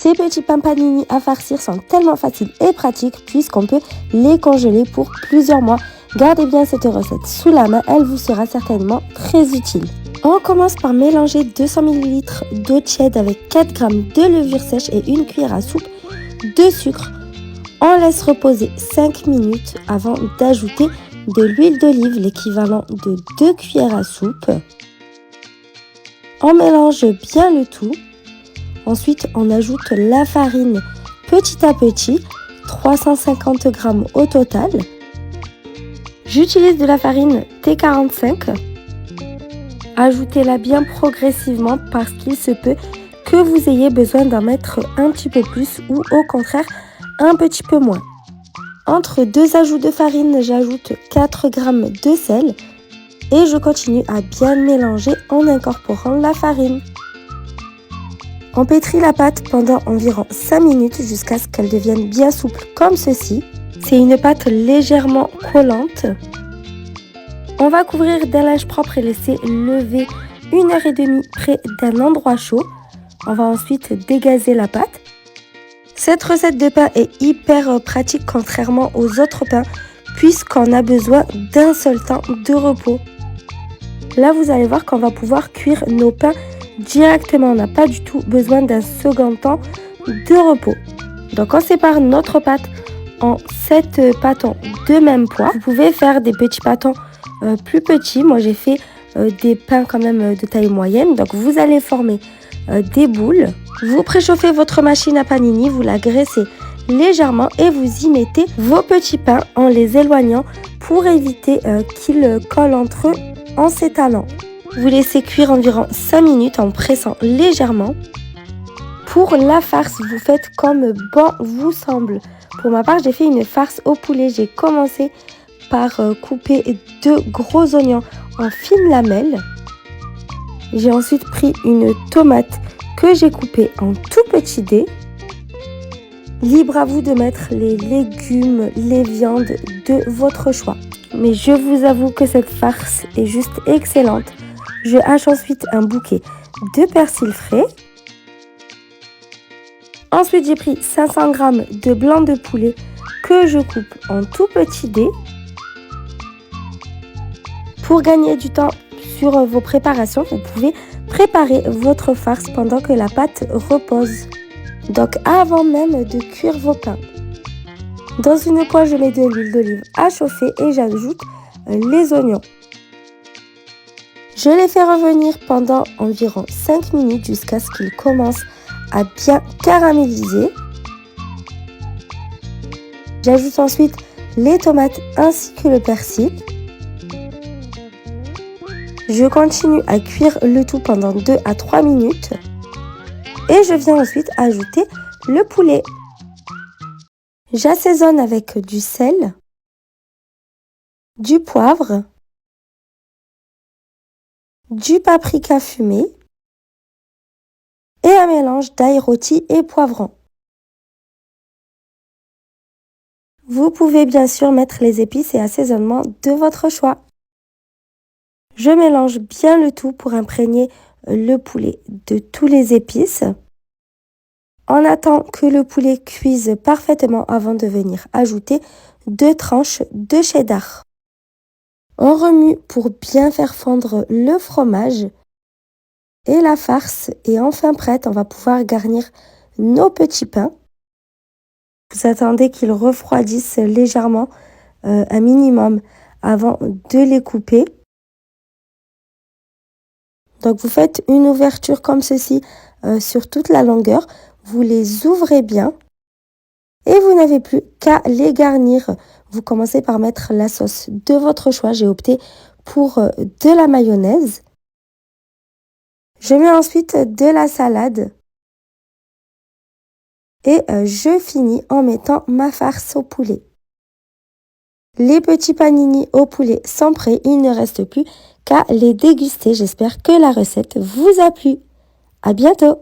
Ces petits pains panini à farcir sont tellement faciles et pratiques puisqu'on peut les congeler pour plusieurs mois. Gardez bien cette recette sous la main, elle vous sera certainement très utile. On commence par mélanger 200 ml d'eau tiède avec 4 g de levure sèche et une cuillère à soupe de sucre. On laisse reposer 5 minutes avant d'ajouter de l'huile d'olive, l'équivalent de 2 cuillères à soupe. On mélange bien le tout. Ensuite, on ajoute la farine petit à petit, 350 g au total. J'utilise de la farine T45. Ajoutez-la bien progressivement parce qu'il se peut que vous ayez besoin d'en mettre un petit peu plus ou au contraire un petit peu moins. Entre deux ajouts de farine, j'ajoute 4 g de sel et je continue à bien mélanger en incorporant la farine. On pétrit la pâte pendant environ 5 minutes jusqu'à ce qu'elle devienne bien souple comme ceci. C'est une pâte légèrement collante. On va couvrir d'un linge propre et laisser lever 1h30 près d'un endroit chaud. On va ensuite dégazer la pâte. Cette recette de pain est hyper pratique contrairement aux autres pains puisqu'on a besoin d'un seul temps de repos. Là, vous allez voir qu'on va pouvoir cuire nos pains directement. On n'a pas du tout besoin d'un second temps de repos. Donc, on sépare notre pâte en 7 pâtons de même poids. Vous pouvez faire des petits pâtons plus petits. Moi, j'ai fait des pains quand même de taille moyenne. Donc, vous allez former des boules. Vous préchauffez votre machine à panini, vous la graissez légèrement et vous y mettez vos petits pains en les éloignant pour éviter qu'ils collent entre eux en s'étalant. Vous laissez cuire environ 5 minutes en pressant légèrement. Pour la farce, vous faites comme bon vous semble. Pour ma part, j'ai fait une farce au poulet. J'ai commencé par couper 2 gros oignons en fines lamelles. J'ai ensuite pris une tomate que j'ai coupée en tout petits dés. Libre à vous de mettre les légumes, les viandes de votre choix. Mais je vous avoue que cette farce est juste excellente. Je hache ensuite un bouquet de persil frais. Ensuite, j'ai pris 500 g de blanc de poulet que je coupe en tout petits dés. Pour gagner du temps sur vos préparations, vous pouvez préparer votre farce pendant que la pâte repose. Donc avant même de cuire vos pains. Dans une poêle, je mets de l'huile d'olive à chauffer et j'ajoute les oignons. Je les fais revenir pendant environ 5 minutes jusqu'à ce qu'ils commencent à bien caraméliser. J'ajoute ensuite les tomates ainsi que le persil. Je continue à cuire le tout pendant 2 à 3 minutes. Et je viens ensuite ajouter le poulet. J'assaisonne avec du sel, du poivre, du paprika fumé et un mélange d'ail rôti et poivron. Vous pouvez bien sûr mettre les épices et assaisonnements de votre choix. Je mélange bien le tout pour imprégner le poulet de tous les épices. On attend que le poulet cuise parfaitement avant de venir ajouter 2 tranches de cheddar. On remue pour bien faire fondre le fromage et la farce est enfin prête. On va pouvoir garnir nos petits pains. Vous attendez qu'ils refroidissent légèrement, un minimum, avant de les couper. Donc vous faites une ouverture comme ceci sur toute la longueur. Vous les ouvrez bien et vous n'avez plus qu'à les garnir. Vous commencez par mettre la sauce de votre choix. J'ai opté pour de la mayonnaise. Je mets ensuite de la salade. Et je finis en mettant ma farce au poulet. Les petits panini au poulet sont prêts. Il ne reste plus qu'à les déguster. J'espère que la recette vous a plu. À bientôt!